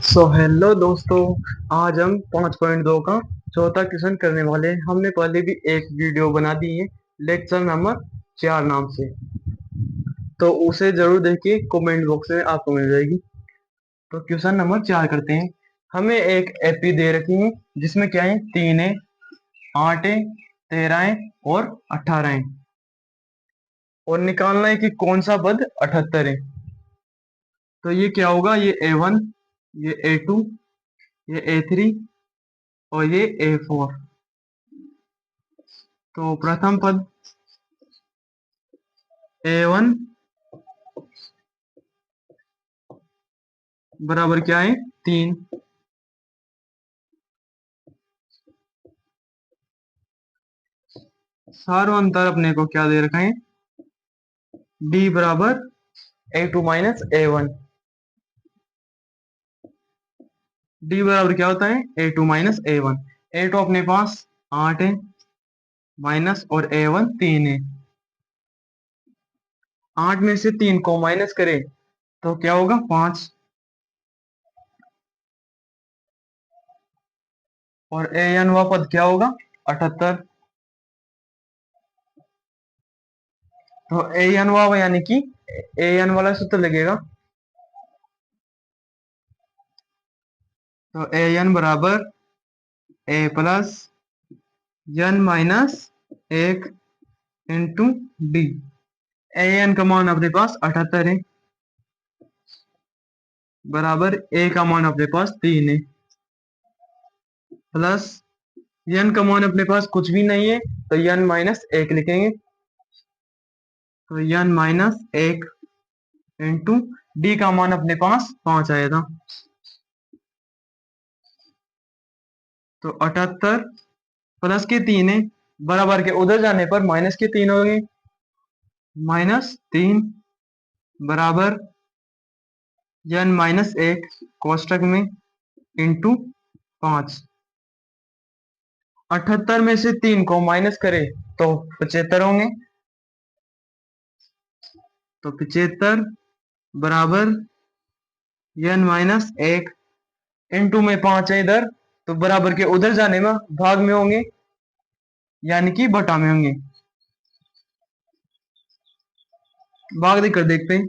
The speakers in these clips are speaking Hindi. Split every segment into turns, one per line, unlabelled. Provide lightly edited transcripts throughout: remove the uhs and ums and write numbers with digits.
हेलो दोस्तों। आज हम 5.2 का चौथा क्वेश्चन करने वाले हैं। हमने पहले भी एक वीडियो बना दी है लेक्चर नंबर 4 नाम से, तो उसे जरूर देखिए, कमेंट बॉक्स में आपको मिल जाएगी। तो क्वेश्चन नंबर 4 करते हैं। हमें एक एपी दे रखी है जिसमें क्या है, 3 है, 8 है, 13 है और 18 है, और निकालना है कि कौन सा पद 78 है। तो ये क्या होगा, ये A1, ये A2, ये A3 और ये A4। तो प्रथम पद A1 बराबर क्या है, 3। सार्वंतर अपने को क्या दे रखा है, D बराबर A2 माइनस A1। D बराबर क्या होता है, A2 माइनस A1। A2 अपने पास 8 है, माइनस, और A1 3 है। 8 में से 3 को माइनस करें तो क्या होगा, 5। और AN वा पद क्या होगा, 78। तो AN वा यानी कि AN वाला सूत्र लगेगा। तो AN बराबर A plus N minus 1 into D. AN का मान अपने पास 78 है, बराबर A का मान अपने पास 3 है, प्लस N का मान अपने पास कुछ भी नहीं है तो N माइनस 1 लिखेंगे। तो N माइनस 1 इंटू डी का मान अपने पास 5 आया था। तो 78 प्लस के 3 है, बराबर के उधर जाने पर माइनस के 3 हो गए, -3 बराबर N माइनस 1 कोष्टक में इंटू 5। 78 में से 3 को माइनस करें तो 75 होंगे। तो 75 बराबर N माइनस 1 इंटू में 5 है इधर, तो बराबर के उधर जाने में भाग में होंगे, यानी कि बटा में होंगे। भाग देकर देखते हैं,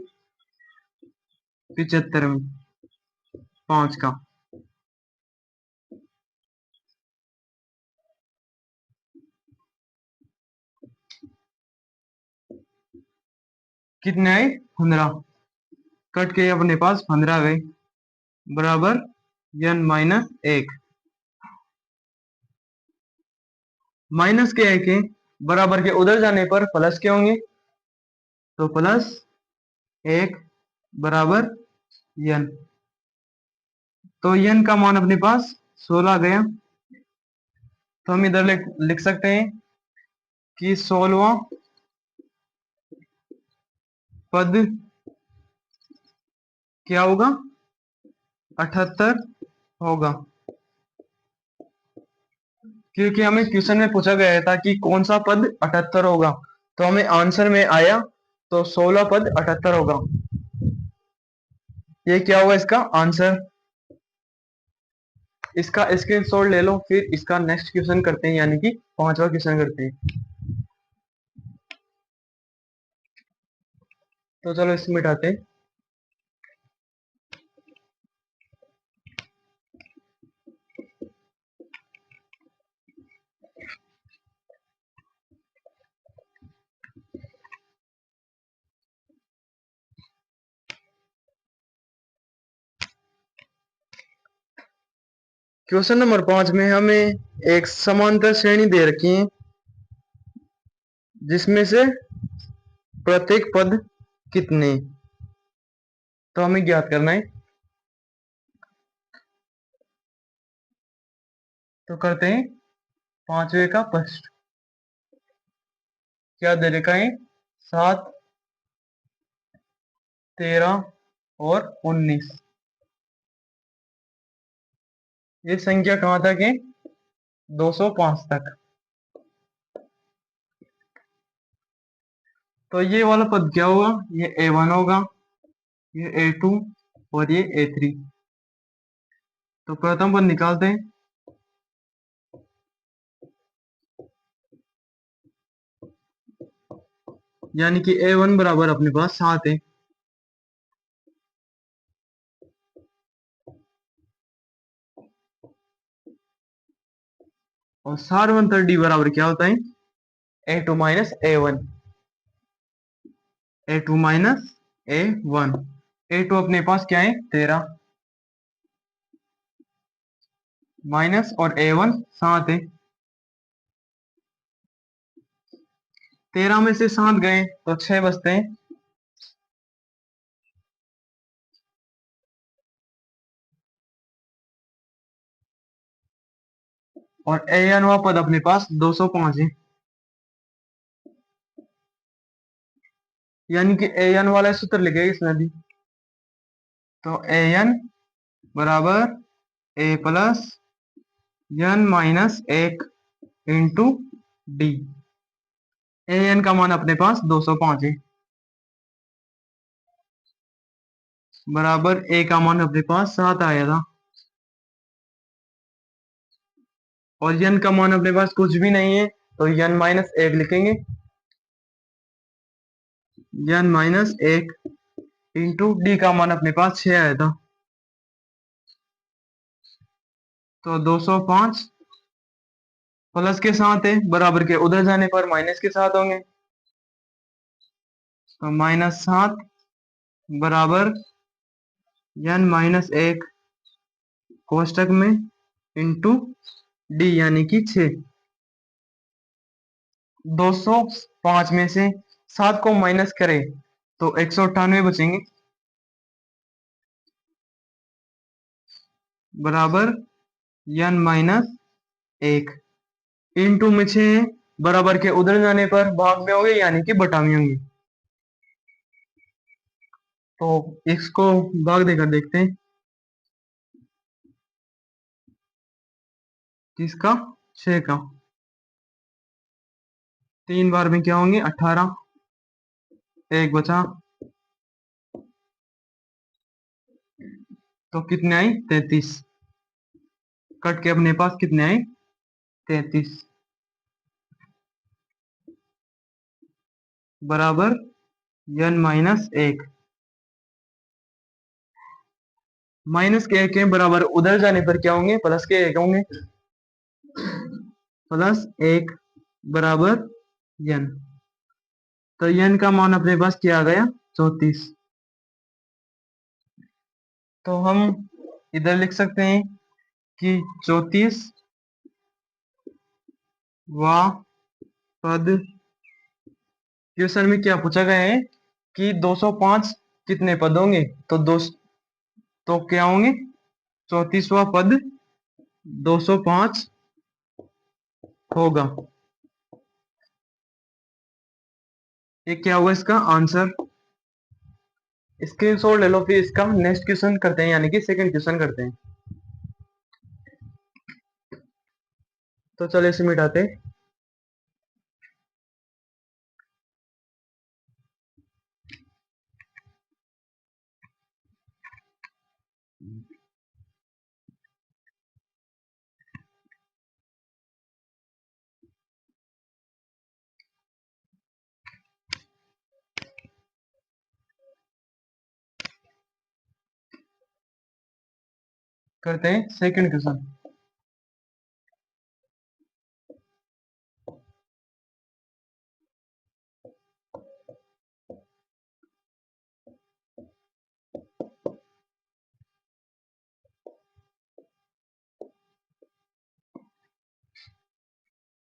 75 में 5 का कितने आए, 15। कट के अपने पास 15 गए, बराबर N माइनस 1। माइनस के 1 है, बराबर के उधर जाने पर प्लस के होंगे, तो प्लस 1 बराबर N। तो N का मान अपने पास 16 गया। तो हम इधर लिख सकते हैं कि 16वां पद क्या होगा, 78 होगा। क्योंकि हमें क्वेश्चन में पूछा गया था कि कौन सा पद 78 होगा, तो हमें आंसर में आया तो 16 पद 78 होगा। ये क्या होगा इसका आंसर। इसका स्क्रीनशॉट ले लो, फिर इसका नेक्स्ट क्वेश्चन करते हैं, यानी कि 5वां क्वेश्चन करते हैं। तो चलो इसमें मिटाते हैं। क्वेश्चन नंबर 5 में हमें एक समांतर श्रेणी दे रखी है जिसमें से प्रत्येक पद कितने, तो हमें ज्ञात करना है। तो करते हैं 5वें का प्रश्न। क्या दे रखा है, 7, 13 और 19। ये संख्या कहाँ तक है, 205 तक। तो ये वाला पद क्या होगा, ये A1 होगा, ये A2 और ये A3। तो प्रथम पद निकालते हैं, यानी कि a1 बराबर अपने पास 7 है। और सारवंतर डी बराबर क्या होता है, a2 minus a1, a2 minus a1। a2 अपने पास क्या है 13, माइनस और a1 7 है। 13 में से 7 गए तो 6 बचते हैं। और a1वां पद अपने पास 205 है, यानी कि an वाला सूत्र लिखेगा इसमें भी। तो an बराबर a plus n minus 1 into D. an का मान अपने पास 205 है, बराबर a का मान अपने पास 7 आया था। और n का मान अपने पास कुछ भी नहीं है, तो n माइनस 1 लिखेंगे, n माइनस 1 इंटू डी का मान अपने पास 6 आया था। तो 205 प्लस के साथ है, बराबर के उधर जाने पर माइनस के साथ होंगे, तो -7 बराबर n माइनस 1 कोष्टक में इंटू डी यानी कि 6। 205 में से 7 को माइनस करें तो 198 बचेंगे, बराबर n माइनस 1 इंटू में 6, बराबर के उधर जाने पर भाग में होंगे यानी कि बटा में होंगे। तो इसको भाग देकर देखते हैं, किसका 6 का। 3 बार में क्या होंगे 18, एक बचा, तो कितने आई 33, कट के अपने पास कितने आए 33, बराबर n माइनस 1। माइनस के 1 के बराबर उधर जाने पर क्या होंगे प्लस के 1 होंगे, प्लस 1 बराबर n। तो n का मान अपने पास क्या आ गया 34। तो हम इधर लिख सकते हैं कि 34 वा पद, क्वेश्चन में क्या पूछा गया है कि 205 कितने पद होंगे, तो तो क्या होंगे 34वां पद 205 होगा। ये क्या होगा इसका आंसर। स्क्रीनशॉट ले लो, फिर इसका नेक्स्ट क्वेश्चन करते हैं, यानी कि सेकंड क्वेश्चन करते हैं। तो चलो इसे मिटाते हैं। करते हैं सेकंड क्वेश्चन।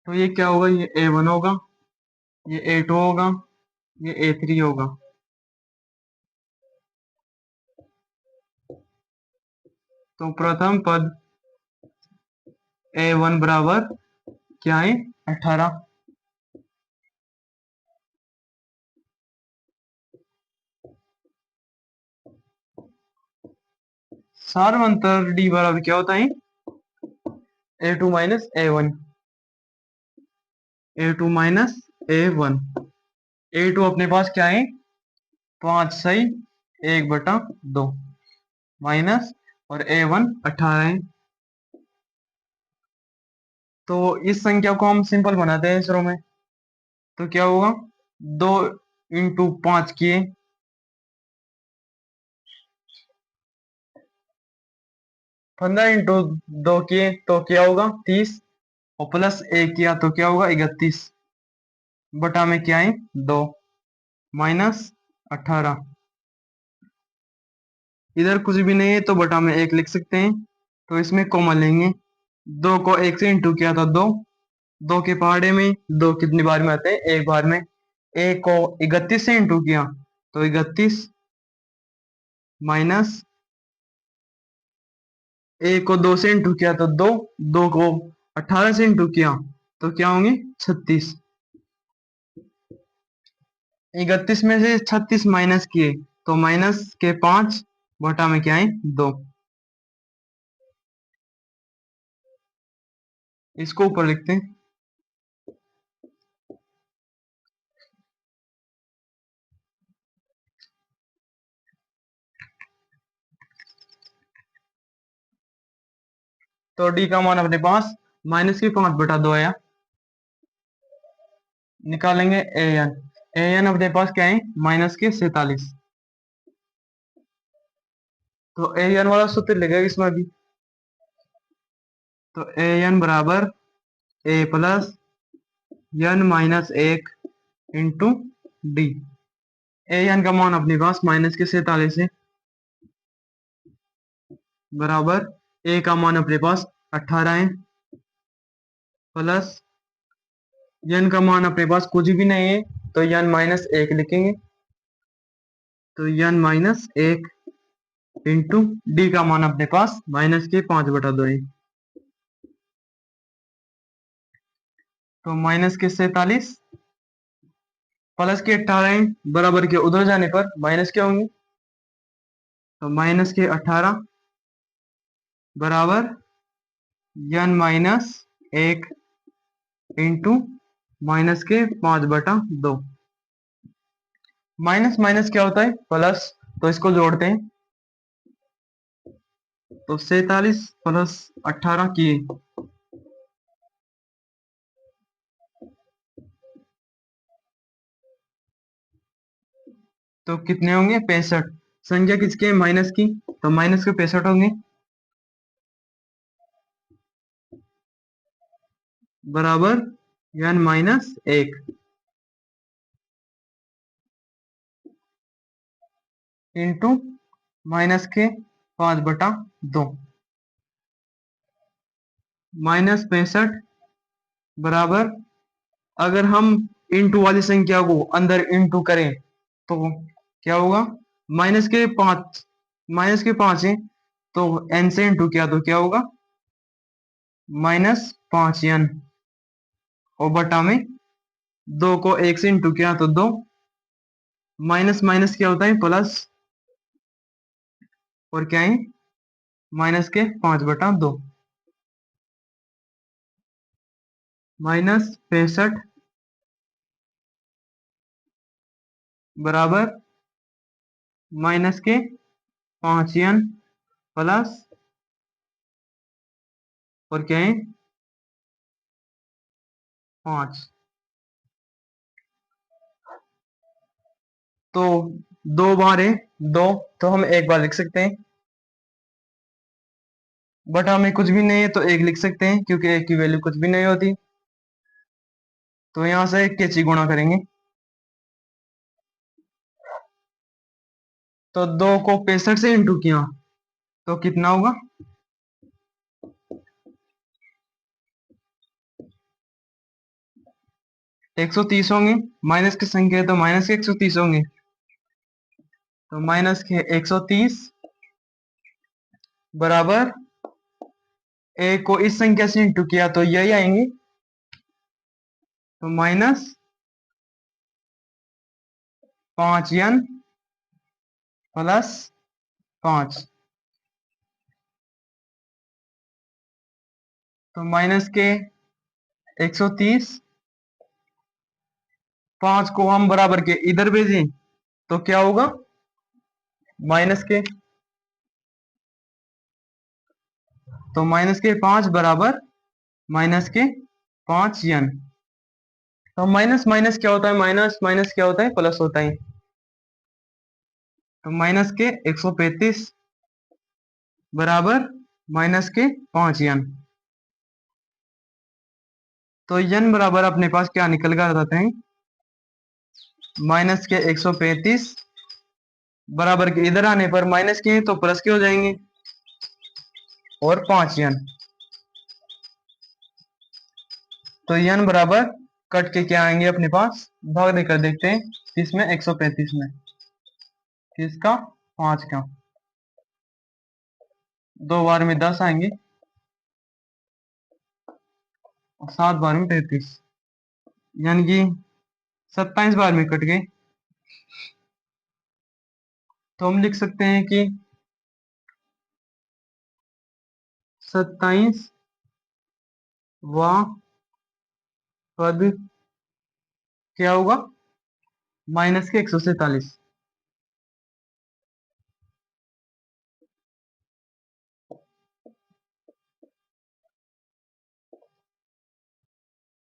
तो ये क्या होगा, ये a1 होगा, ये a2 होगा, ये a3 होगा। तो प्रथम पद a1 बराबर क्या है 18, सारवंतर डी बराबर क्या होता है a2 minus a1, a2 minus a1। a2 अपने पास क्या है 5 सही 1/2 माइनस, और a1 18 है, तो इस संख्या को हम सिंपल बनाते हैं इस रो में। तो क्या होगा, 2 × 5 किए, 15 × 2 किए तो क्या होगा 30, और प्लस 1 किया तो क्या होगा 31, बटा में क्या है 2, माइनस 18। इधर कुछ भी नहीं है तो बटा में 1 लिख सकते हैं, तो इसमें कॉमन लेंगे। 2 को 1 से इंटू किया था 2, 2 के पहाड़े में 2 कितनी बार में आते हैं, एक बार में। 1 को 31 से इंटू किया तो 31, माइनस 1 को 2 से इंटू किया तो 2, 2 को 18 से इंटू किया तो क्या होंगे 36। 31 में से 36 माइनस किए तो माइनस के 5, बटा में क्या है 2। इसको ऊपर लिखते हैं। तो डी का मान अपने पास माइनस की 5/2 आया। निकालेंगे ए एन। ए एन अपने पास क्या है माइनस के 47। तो ए एन वाला सूत्र लगेगा इसमें भी। तो ए एन बराबर a plus n minus 1 into d. A n का मान अपने पास माइनस के 47 है, बराबर ए का मान अपने पास 18 है, प्लस एन का मान अपने पास कुछ भी नहीं है तो एन माइनस 1 लिखेंगे। तो एन माइनस 1 इंटू डी का मान अपने पास माइनस के 5/2 है। तो माइनस के 47 प्लस के 18 बराबर के उधर जाने पर माइनस क्या होंगे, तो माइनस के 18 बराबर एन माइनस 1 इंटू माइनस के 5/2। माइनस माइनस क्या होता है प्लस, तो इसको जोड़ते हैं। तो 47 प्लस 18 किए तो कितने होंगे 65। संख्या किसके माइनस की, तो माइनस के 65 होंगे, बराबर एन माइनस 1 इंटू माइनस के 5/2। -65 बराबर, अगर हम इंटू वाली संख्या को अंदर इंटू करें तो क्या होगा, माइनस के 5 है तो एन से इंटू किया तो क्या होगा -5n, और बटा में 2 को 1 से इंटू किया तो 2, माइनस माइनस क्या होता है प्लस, और क्या है माइनस के 5/2। -65 बराबर माइनस के 5n प्लस, और क्या है 5। तो 2 बार है 2, तो हम एक बार लिख सकते हैं, बट हमें कुछ भी नहीं है तो 1 लिख सकते हैं क्योंकि 1 की वैल्यू कुछ भी नहीं होती। तो यहां से कैची गुणा करेंगे, तो 2 को 65 से इंटू किया तो कितना होगा 130 होंगे। माइनस की संख्या है तो माइनस के 130 होंगे, तो माइनस के 130 बराबर, ए को इस संख्या से इंटू किया तो यही आएंगे, तो -5n प्लस 5। तो माइनस के 130, 5 को हम बराबर के इधर भेजें तो क्या होगा माइनस के, तो -5 बराबर माइनस के 5 n। तो माइनस माइनस क्या होता है, माइनस माइनस क्या होता है, प्लस होता है। तो माइनस के 135 बराबर माइनस के 5 n। तो n बराबर अपने पास क्या निकल कर आते हैं, माइनस के 135 बराबर के इधर आने पर माइनस के तो प्लस के हो जाएंगे, और 5n। तो n बराबर कट के क्या आएंगे अपने पास, भाग देकर देखते हैं किसमें, 135 में, किसका, 5 का। 2 बार में 10 आएंगे, 7 बार में 33, यानी कि 27 बार में कट गए। तो हम लिख सकते हैं कि 27 वा पद क्या होगा, माइनस के 147।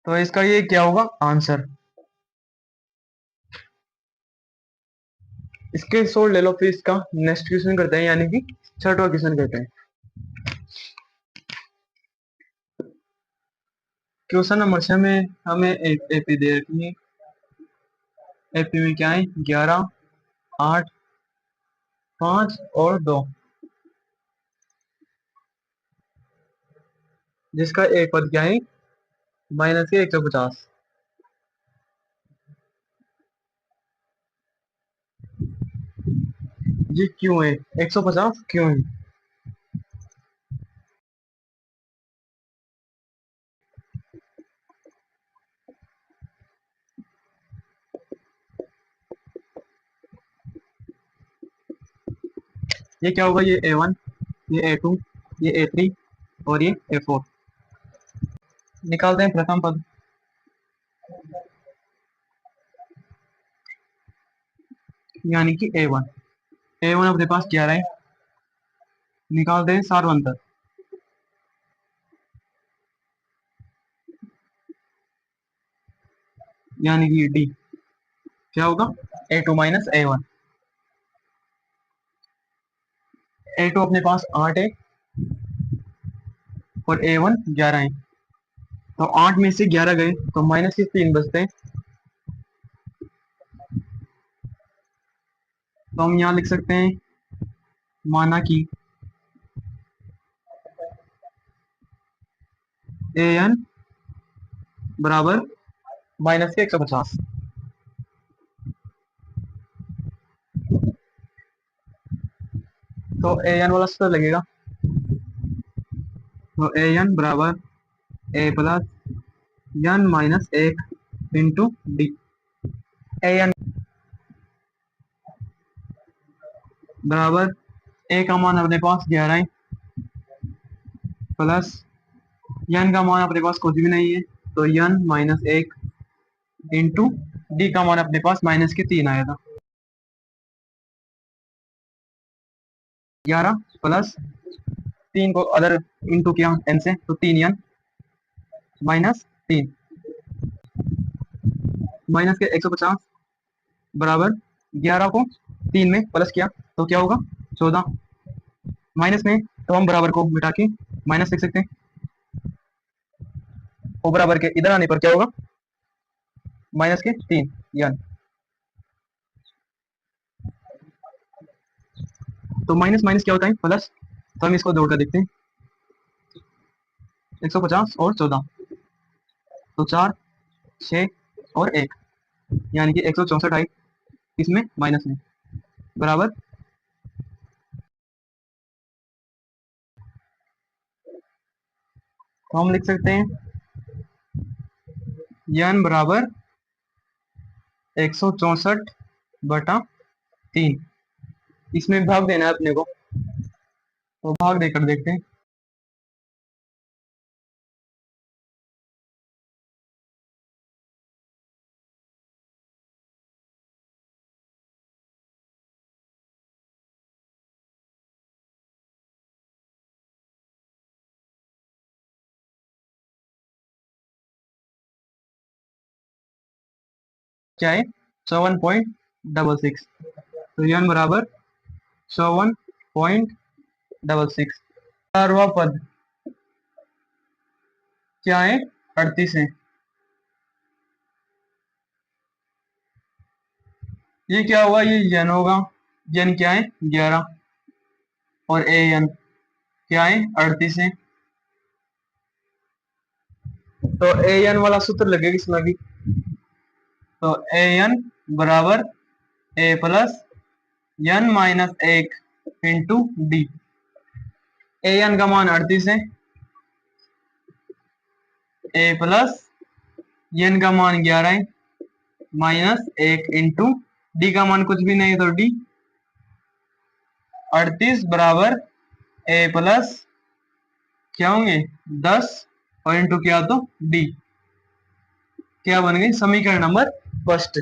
तो इसका ये क्या होगा आंसर। इसके सोल्व ले लो, फिर इसका नेक्स्ट क्वेश्चन करते हैं, यानी कि छठवां क्वेश्चन करते हैं। क्वेश्चन नंबर 6 में हमें एक एपी दे रखी है। एपी में क्या है, 11, 8, 5 और 2, जिसका एक पद क्या है, माइनस के 150। ये क्यों है, 150 क्यों है। ये क्या होगा, ये A1, ये A2, ये A3 और ये A4। निकालते हैं प्रथम पद, यानी कि A1। A1 अपने पास 11 है, निकालते हैं सारवंतर, यानी कि D क्या होगा, A2 माइनस A1। A2 अपने पास 8 है और A1 11 है। तो 8 में से 11 गए तो माइनस के 3 बचते हैं। तो हम यहाँ लिख सकते हैं, माना कि AN बराबर माइनस के 150। तो AN वाला सूत्र लगेगा, तो AN बराबर A plus n minus 1 into D. AN बराबर A का मान अपने पास 11 है, प्लस n का मान अपने पास कुछ भी नहीं है, तो n माइनस 1 इंटू डी का मान अपने पास माइनस के 3 आया था। 11 प्लस 3 को अदर इंटू किया n से, तो 3n माइनस 3 माइनस के 150 बराबर 11 को 3 में प्लस किया तो क्या होगा, 14। माइनस में तो हम बराबर को मिटा के माइनस लिख सकते हैं, और बराबर के इधर आने पर क्या होगा, माइनस के 3 यानी। तो माइनस माइनस क्या होता है, प्लस। तो हम इसको जोड़कर देखते हैं, 150 और 14, तो 4, 6 और 1, यानी कि 164 आई इसमें माइनस में, बराबर। तो हम लिख सकते हैं n बराबर 164/3। इसमें भाग देना है अपने को, तो भाग देकर देखते हैं। क्या है 54.66। तो n बराबर 54.66। 4वां पद क्या है 38 है। ये क्या होगा, ये n होगा। n क्या है 11 और an क्या है 38 है। तो an वाला सूत्र लगेगा इसमें भी। तो an बराबर a plus n minus 1 into D. an का मान 38 है, a प्लस n का मान 11 है, माइनस 1 इंटू डी का मान कुछ भी नहीं है, तो डी 38 बराबर a प्लस क्या होंगे 10 और इंटू क्या तो डी। क्या बन गई समीकरण नंबर फर्स्ट।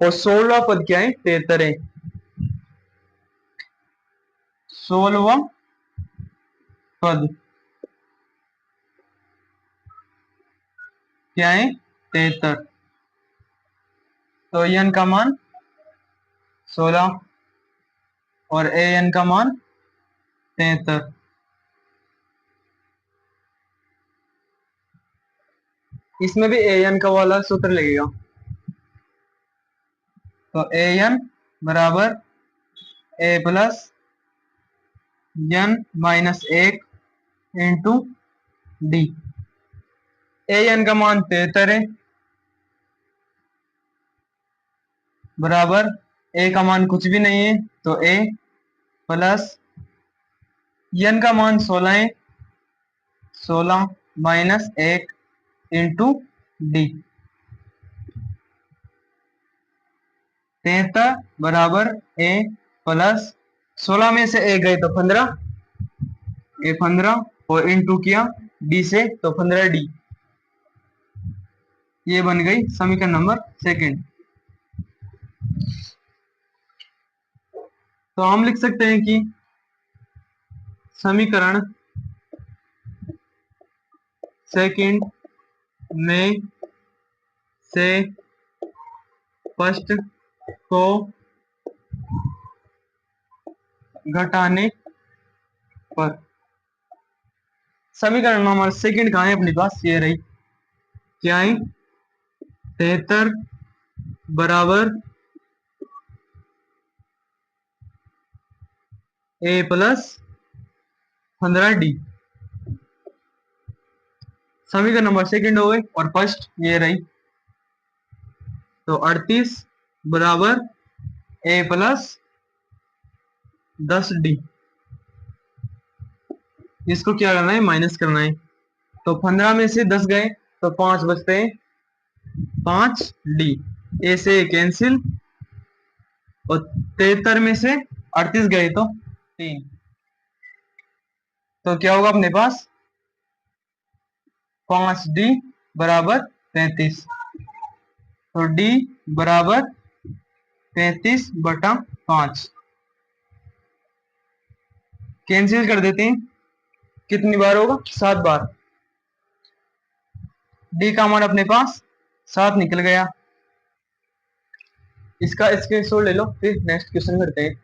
और 16वां पद क्या है 73 है। 16वां पद क्या है 73। तो n का मान 16 और an का मान 73। इसमें भी an का वाला सूत्र लगेगा। तो an बराबर a plus n minus 1 into D. an का मान 73 है, बराबर a का मान कुछ भी नहीं है, तो a प्लस n का मान 16 है, 16 माइनस 1 इंटू डी। 73 बराबर a प्लस 16 में से a गए तो 15, a 15 और इंटू किया डी से तो 15 डी। ये बन गई समीकरण नंबर सेकंड। तो हम लिख सकते हैं कि समीकरण सेकंड में से फर्स्ट को घटाने पर समीकरण नंबर सेकंड कहाँ है अपने पास, ये रही। क्या है 73 बराबर a प्लस 15 डी। समीकरण नंबर सेकंड हो गई और फर्स्ट ये रही। तो 38 बराबर a प्लस 10 डी। इसको क्या करना है माइनस करना है। तो 15 में से 10 गए तो 5 बचते हैं, 5 डी। ए से कैंसिल और 73 में से 38 गए तो 3। तो क्या होगा अपने पास 5 डी बराबर 33। तो डी बराबर 33/5 कैंसिल कर देते हैं। कितनी बार होगा 7 बार। डी का मान अपने पास 7 निकल गया। इसका स्क्रीनशॉट ले लो, फिर नेक्स्ट क्वेश्चन करते हैं।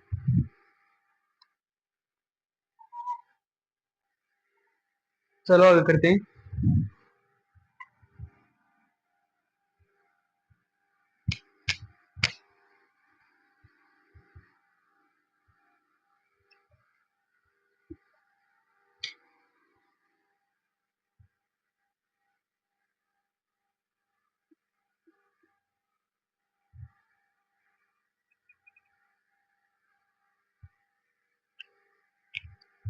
चलो आगे करते हैं।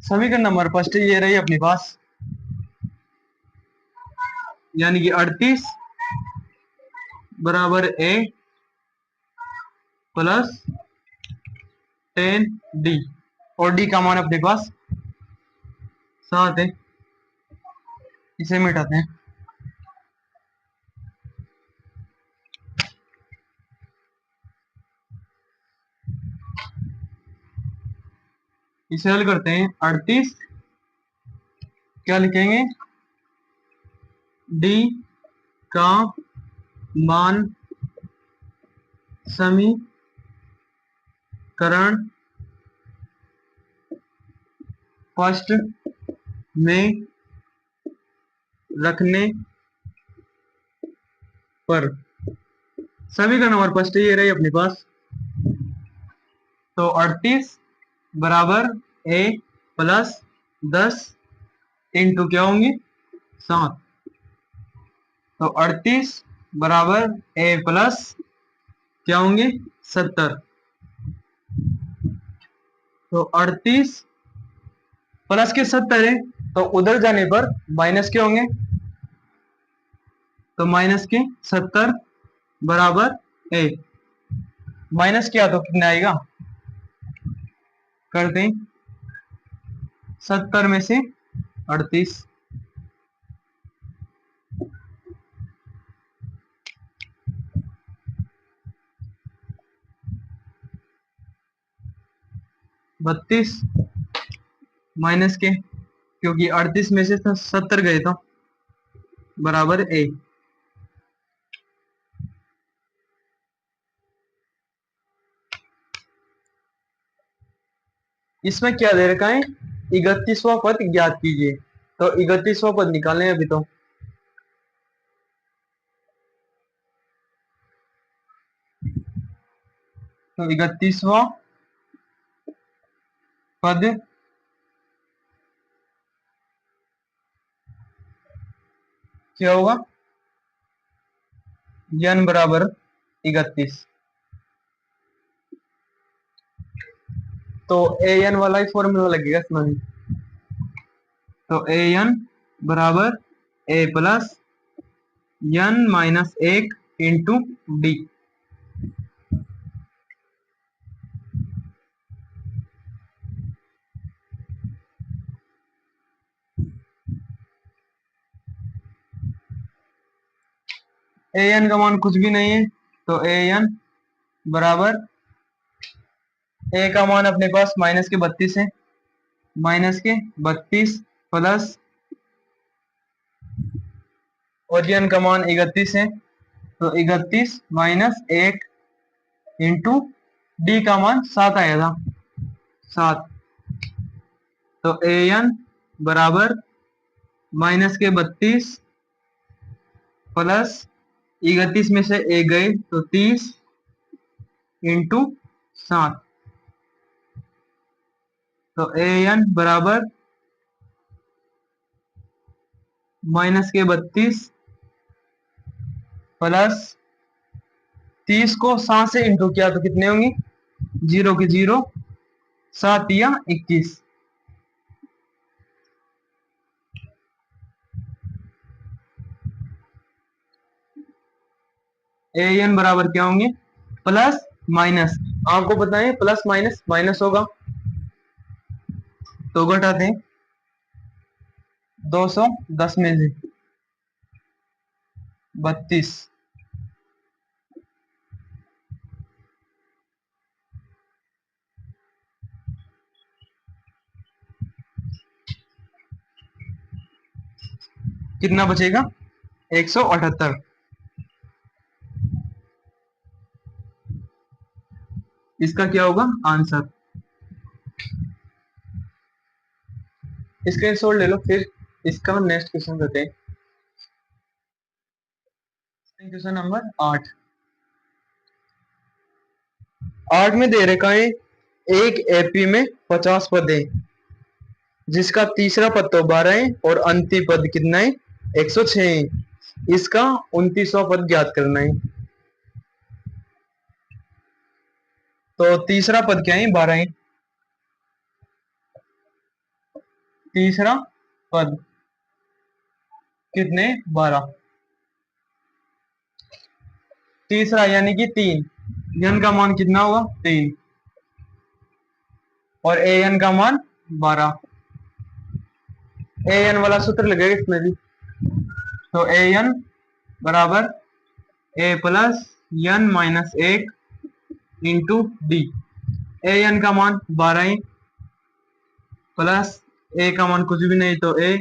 समीकरण नंबर फर्स्ट ये रही अपने पास, यानी कि 38 बराबर ए प्लस 10 डी। और डी का मान अपने पास 7 है। इसे मिटाते हैं। इसे हल करते हैं। 38 क्या लिखेंगे डी का मान समीकरण फर्स्ट में रखने पर, समीकरण नंबर फर्स्ट ये रही अपने पास। तो 38 बराबर ए प्लस 10 इंटू क्या होंगे 7। तो 38 बराबर ए प्लस क्या होंगे 70। तो 38 प्लस के 70 है, तो उधर जाने पर माइनस के होंगे। तो माइनस के 70 बराबर ए, माइनस किया तो कितना आएगा, करते हैं 70 में से 38, 32 माइनस के, क्योंकि 38 में से 70 गए तो बराबर ए। इसमें क्या दे रखा है, 31वां पद ज्ञात कीजिए। तो 31वां पद निकालने अभी तो तो 31वां पद क्या होगा, n बराबर 31। तो ए एन वाला ही फॉर्मूला लगेगा इसमें भी। तो ए एन बराबर a plus n minus 1 into d. A n का मान कुछ भी नहीं है, तो ए एन बराबर ए का मान अपने पास माइनस के 32 है, माइनस के 32 प्लस और एन का मान 31 है, तो 31 माइनस 1 इंटू डी का मान 7 आया था 7। तो ए एन बराबर माइनस के 32 प्लस 31 में से एक गए तो 30 इंटू 7। तो ए एन बराबर माइनस के 32 प्लस 30 को 7 से इंटू किया तो कितने होंगे, 0 के 0, 7 या 21। ए एन बराबर क्या होंगे, प्लस माइनस, आपको पता है प्लस माइनस माइनस होगा, तो घटाते हैं 210 में से 32, कितना बचेगा 178। इसका क्या होगा आंसर। स्क्रीनशॉट ले लो, फिर इसका नेक्स्ट क्वेश्चन करते हैं। Question number 8। 8 में दे रखा है एक एपी में 50 पद है, जिसका तीसरा पद तो 12 है और अंतिम पद कितना है 106 है। इसका 29वां पद ज्ञात करना है। तो तीसरा पद क्या है 12 है, तीसरा पद कितने 12, तीसरा यानी कि 3, n का मान कितना होगा 3 और ए एन का मान 12। ए एन वाला सूत्र लगेगा इसमें भी। तो ए एन बराबर a plus n minus 1 into d. A n का मान 12 है प्लस ए का मान कुछ भी नहीं, तो ए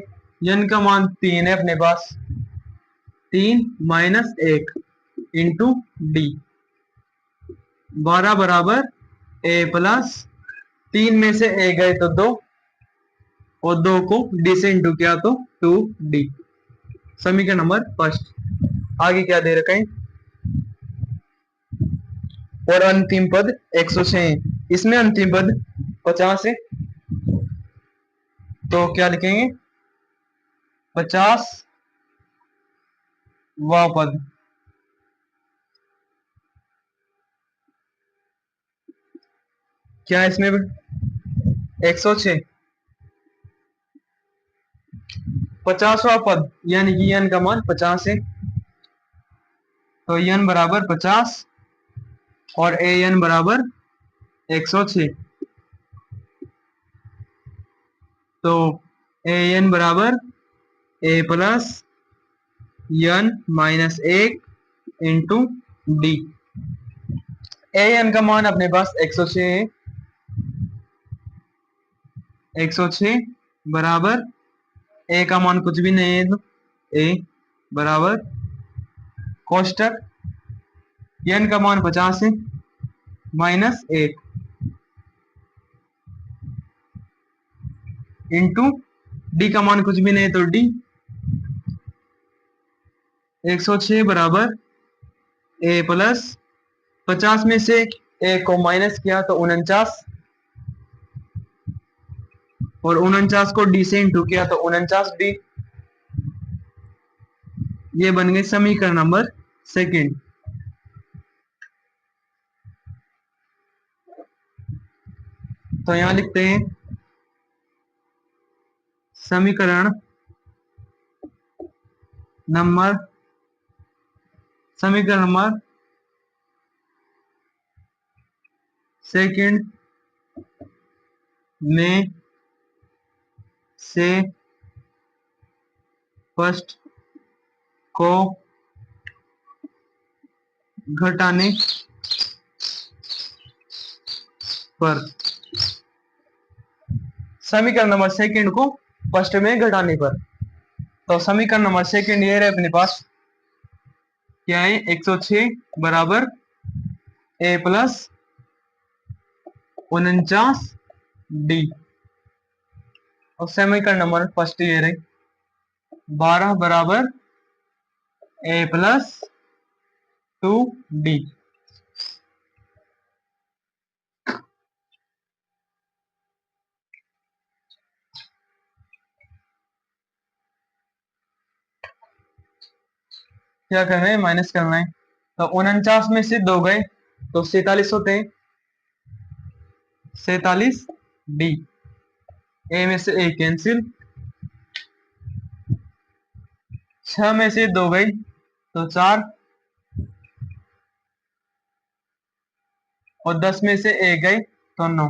एन का मान 3 है अपने पास, 3 - 1 इंटू डी। 12 बराबर ए प्लस 3 में से ए गए तो 2, और 2 को डी से इंटू किया तो 2d। समीकरण नंबर फर्स्ट। आगे क्या दे रखा है, और अंतिम पद 106 है, इसमें अंतिम पद 50 है, तो क्या लिखेंगे 50 वा पद। क्या इसमें 106 50वां पद, यानी कि n का मान 50 है, तो n बराबर 50 और a n बराबर 106। तो a n बराबर a plus n minus 1 into D. a n का मान अपने पास 106 है, 106 बराबर a का मान कुछ भी नहीं है, तो a बराबर कोष्टक n का मान 50 है माइनस 1 इंटू डी का मान कुछ भी नहीं, तो डी 106 बराबर ए प्लस 50 में से ए को माइनस किया तो 49, और 49 को डी से इंटू किया तो 49d। ये बन गए समीकरण नंबर सेकंड। तो यहां लिखते हैं समीकरण नंबर सेकंड में से फर्स्ट को घटाने पर, समीकरण नंबर सेकंड को फर्स्ट में घटाने पर। तो समीकरण नंबर सेकंड ये रहे अपने पास, क्या है 106 बराबर ए प्लस 49d, और समीकरण नंबर फर्स्ट ये रहे 12 बराबर ए प्लस 2d। क्या करना है, माइनस करना है। तो 49 में से 2 गए तो 47 होते हैं, 47d। ए में से ए कैंसिल, 6 में से 2 गई तो 4, और 10 में से 1 गई तो 9।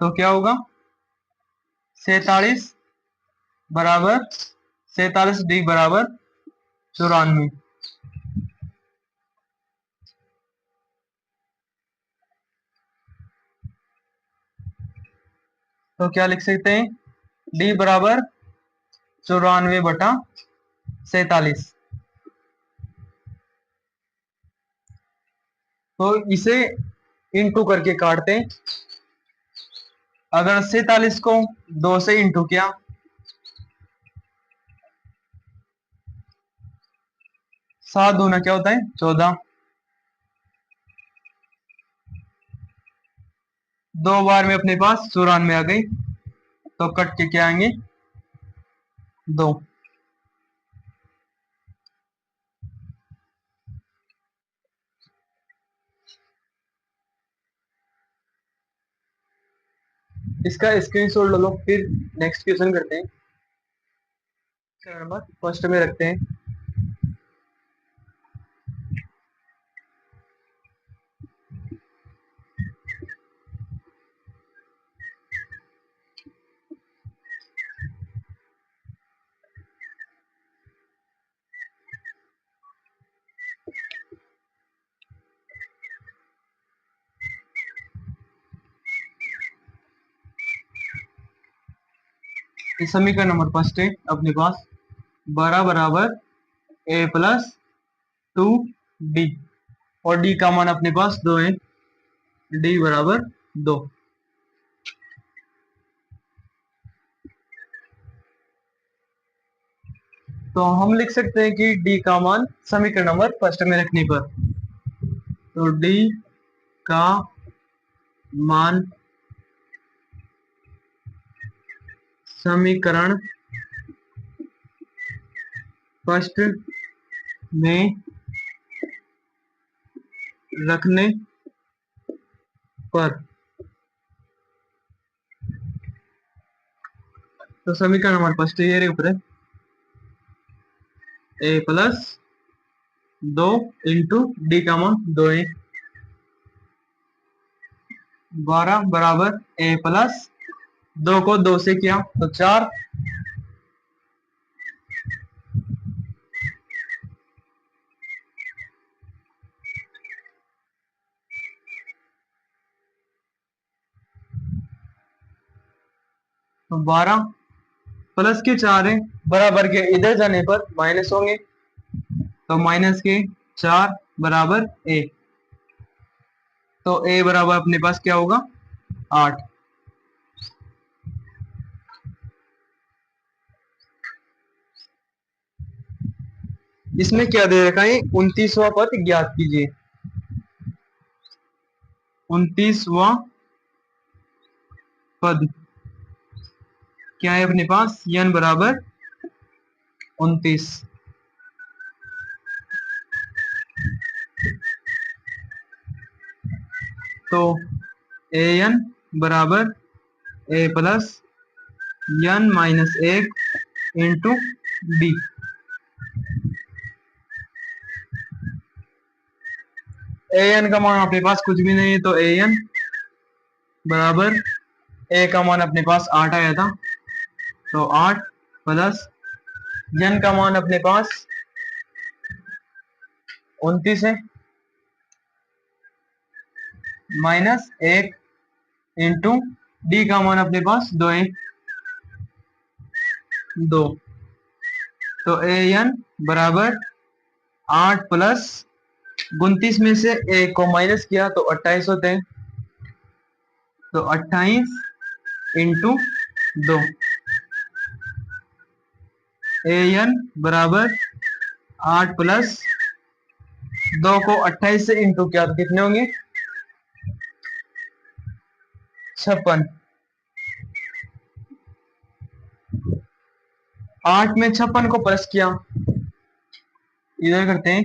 तो क्या होगा 47 बराबर 47d बराबर 94। तो क्या लिख सकते हैं, d बराबर 94/47। तो इसे इंटू करके काटते हैं। अगर 47 को 2 से इंटू किया, 7 दूना क्या होता है 14, 2 बार में अपने पास 94 आ गई, तो कट के क्या आएंगे 2। इसका स्क्रीनशॉट ले लो, फिर नेक्स्ट क्वेश्चन करते हैं। नंबर फर्स्ट में रखते हैं। ये समीकरण नंबर फर्स्ट है अपने पास, 12 बराबर ए प्लस 2 डी, और डी का मान अपने पास 2 है, डी बराबर 2। तो हम लिख सकते हैं कि डी का मान समीकरण नंबर फर्स्ट में रखने पर, तो डी का मान समीकरण फर्स्ट में रखने पर, तो समीकरण नंबर फर्स्ट ये रे ऊपर है, ए प्लस 2 इंटू डी का मान 2 है, 12 बराबर ए प्लस 2 को 2 से किया तो 4, तो 12 प्लस के 4 है, बराबर के इधर जाने पर माइनस होंगे, तो माइनस के 4 बराबर ए, तो ए बराबर अपने पास क्या होगा 8। इसमें क्या दे रखा है, 29वां पद ज्ञात कीजिए। 29वां पद क्या है अपने पास, n बराबर 29, तो ए एन बराबर a plus n minus 1 into d, a n का मान अपने पास कुछ भी नहीं है, तो ए एन बराबर ए का मान अपने पास 8 आया था, तो 8 प्लस n का मान अपने पास 29 है, माइनस 1 इंटू डी का मान अपने पास 2 है, 2, तो ए एन बराबर 8 प्लस 29 में से 1 को माइनस किया तो 28 होते हैं, तो 28 इंटू 2, ए एन बराबर 8 प्लस 2 को 28 से इंटू किया तो कितने होंगे 56, 8 में 56 को प्लस किया, इधर करते हैं,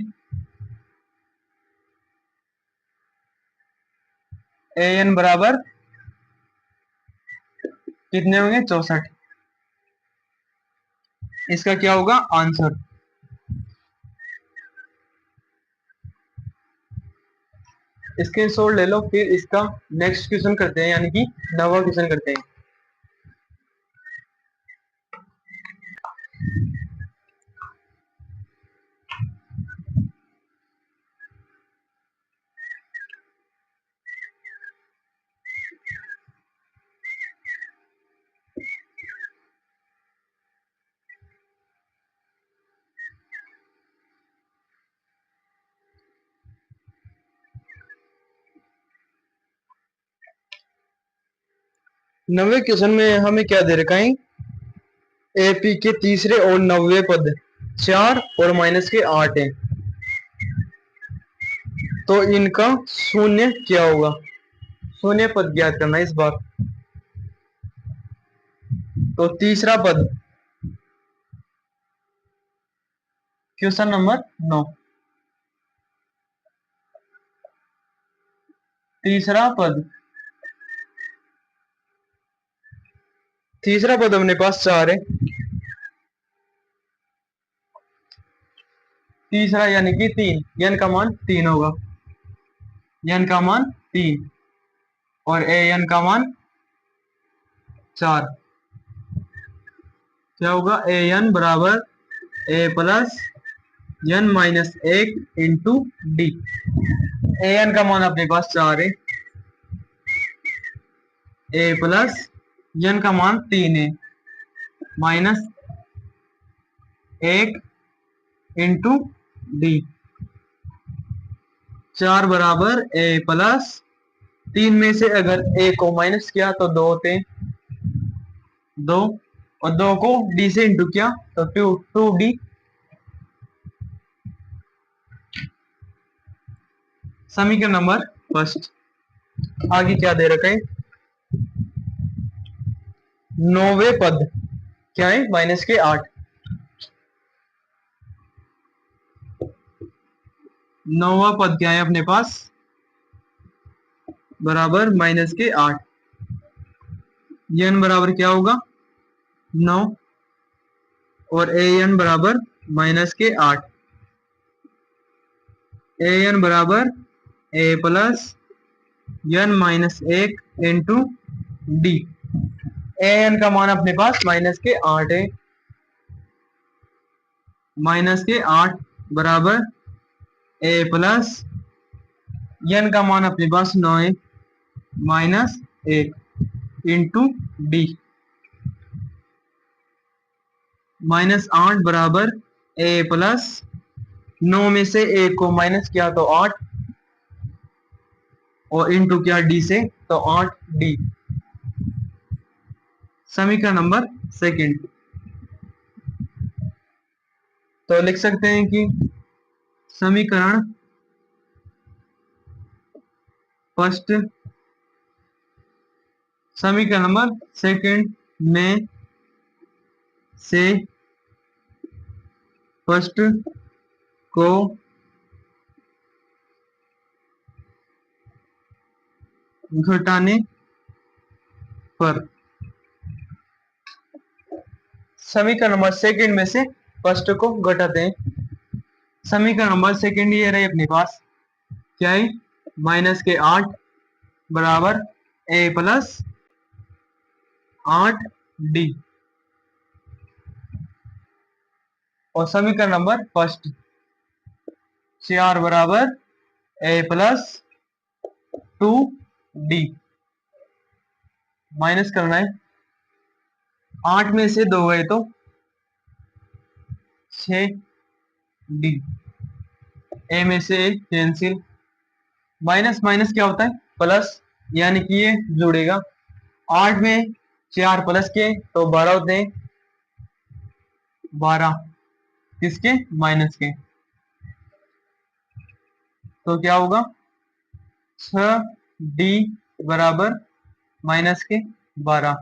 ए एन बराबर कितने होंगे 64, इसका क्या होगा आंसर। इसके सोल्व ले लो, फिर इसका नेक्स्ट क्वेश्चन करते हैं, यानी कि 9वां क्वेश्चन करते हैं। नवे क्वेश्चन में हमें क्या दे रखा है, एपी के तीसरे और 90वें पद 4 और माइनस के 8 है, तो इनका शून्य क्या होगा, शून्य पद ज्ञात करना है इस बार। तो तीसरा पद, क्वेश्चन नंबर 9, तीसरा पद, तीसरा पद अपने पास 4 है, तीसरा यानी कि 3, n का मान 3 होगा, n का मान 3 और ए एन का मान 4, क्या होगा ए एन बराबर a plus n minus 1 into d, a n का मान अपने पास 4 है, ए प्लस n का मान 3 है, माइनस एक इंटू डी। 4 बराबर ए प्लस 3 में से अगर ए को माइनस किया तो 2 होते हैं, 2, और 2 को डी से इंटू किया तो 2डी। समीकरण नंबर फर्स्ट। आगे क्या दे रखा है, 9वें पद क्या है, माइनस के 8। 9वां पद क्या है अपने पास, बराबर माइनस के 8। एन बराबर क्या होगा, 9, और ए एन बराबर माइनस के 8। ए एन बराबर a plus n minus 1 into d. A n का मान अपने पास माइनस के 8 है, माइनस के 8 बराबर ए प्लस एन का मान अपने पास 9 है, माइनस 1 इंटू डी। माइनस 8 बराबर ए प्लस 9 में से 1 को माइनस किया तो 8, और इंटू किया डी से तो 8डी। समीकरण नंबर सेकंड। तो लिख सकते हैं कि समीकरण फर्स्ट, समीकरण नंबर सेकंड में से फर्स्ट को घटाने पर, समीकरण नंबर सेकंड में से फर्स्ट को घटाते हैं। समीकरण नंबर सेकंड ये रहे अपने पास, क्या है, माइनस के 8 बराबर ए प्लस 8डी। और समीकरण नंबर फर्स्ट, 4 बराबर ए प्लस 2डी। माइनस करना है, 8 में से 2 गए तो 6डी। ए में से ए कैंसिल, माइनस माइनस क्या होता है, प्लस, यानी कि ये जुड़ेगा। 8 में 4 प्लस के तो 12 होते हैं, 12 किसके, माइनस के। तो क्या होगा, 6डी बराबर माइनस के 12,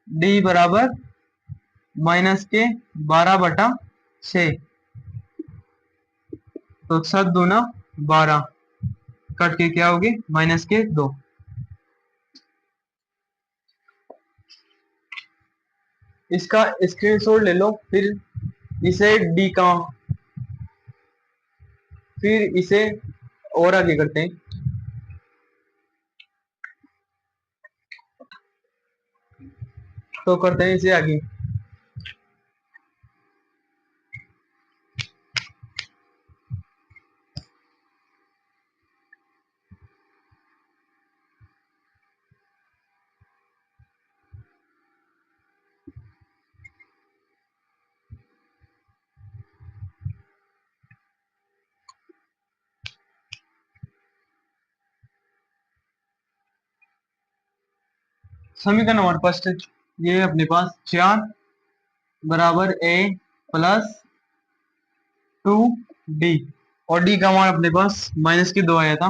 डी बराबर माइनस के 12/6। तो 7 दूना 12, कट के क्या होगी, माइनस के 2। इसका स्क्रीनशॉट ले लो, फिर इसे डी का, फिर इसे और आगे करते हैं। तो करते हैं इसे आगे। समीकरण नंबर फर्स्ट, ये अपने पास 4 बराबर ए प्लस 2डी, और डी का मान अपने पास माइनस के 2 आया था।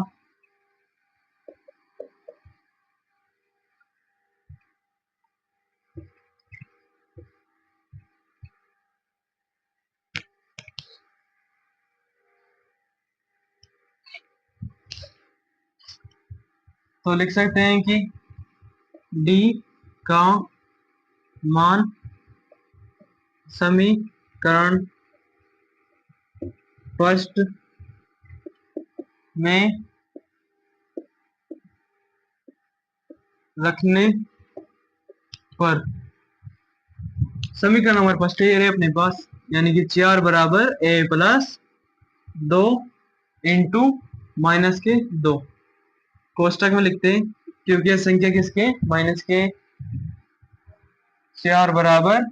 तो लिख सकते हैं कि डी का मान समीकरण फर्स्ट में रखने पर, समीकरण नंबर फर्स्ट ये रहे अपने पास, यानी कि 4 बराबर ए प्लस 2 इंटू माइनस के 2, कोष्टक में लिखते हैं क्योंकि यह संख्या किसके, माइनस के। 4 बराबर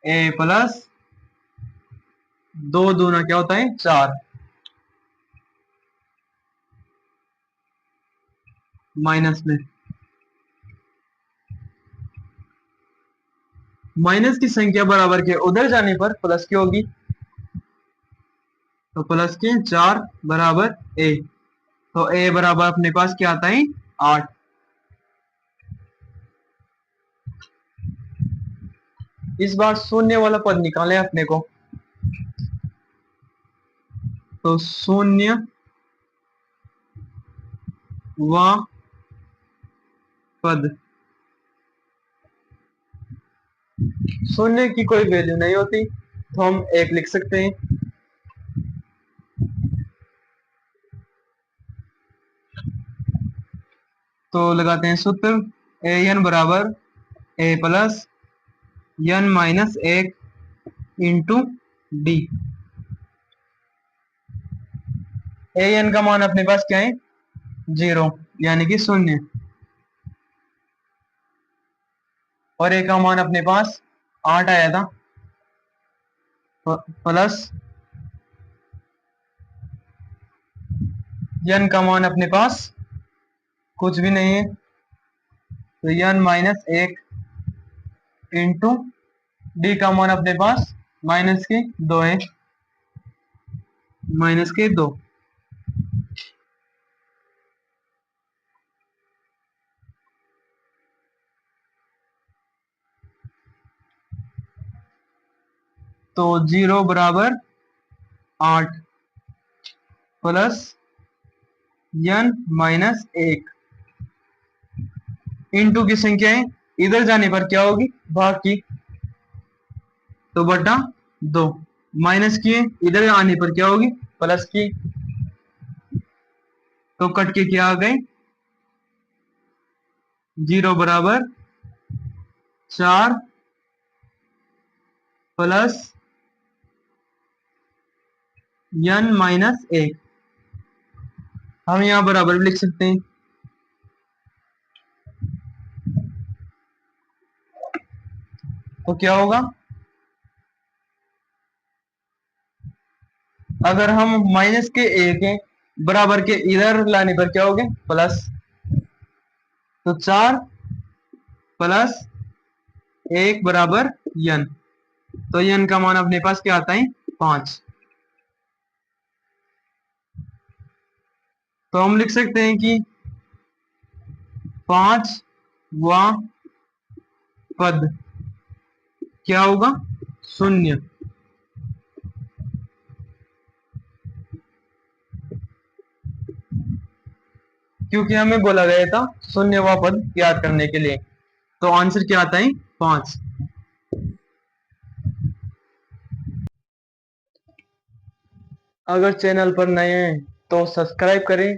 ए प्लस दो दूना क्या होता है 4, माइनस में माइनस की संख्या बराबर के उधर जाने पर प्लस की होगी, तो प्लस के 4 बराबर ए, तो ए बराबर अपने पास क्या आता है 8। इस बार शून्य वाला पद निकाले अपने को, तो शून्य व पद, शून्य की कोई वैल्यू नहीं होती तो हम एक लिख सकते हैं, तो लगाते हैं सूत्र ए एन बराबर a plus n minus 1 into d. A n का मान अपने पास क्या है 0 यानी कि शून्य, और ए का मान अपने पास 8 आया था, प्लस एन का मान अपने पास कुछ भी नहीं है, तो एन माइनस 1 इंटू डी का मान अपने पास माइनस के 2 है, माइनस के 2। तो 0 बराबर 8 प्लस एन माइनस 1 इंटू की संख्या है इधर जाने पर क्या होगी भाग की, तो बटा 2, माइनस की इधर आने पर क्या होगी प्लस की, तो कट के क्या आ गए 0 बराबर 4 प्लस एन माइनस 1। हम यहां बराबर भी लिख सकते हैं, तो क्या होगा अगर हम माइनस के 1 है बराबर के इधर लाने पर क्या हो गए प्लस, तो 4 प्लस 1 बराबर एन, तो एन का मान अपने पास क्या आता है 5। तो हम लिख सकते हैं कि 5 वा पद क्या होगा 0, क्योंकि हमें बोला गया था 0वां पद याद करने के लिए, तो आंसर क्या आता है 5। अगर चैनल पर नए हैं तो सब्सक्राइब करें,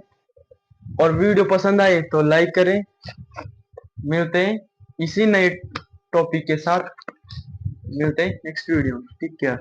और वीडियो पसंद आए तो लाइक करें। मिलते हैं इसी नए टॉपिक के साथ, मिलते हैं नेक्स्ट वीडियो। ठीक है।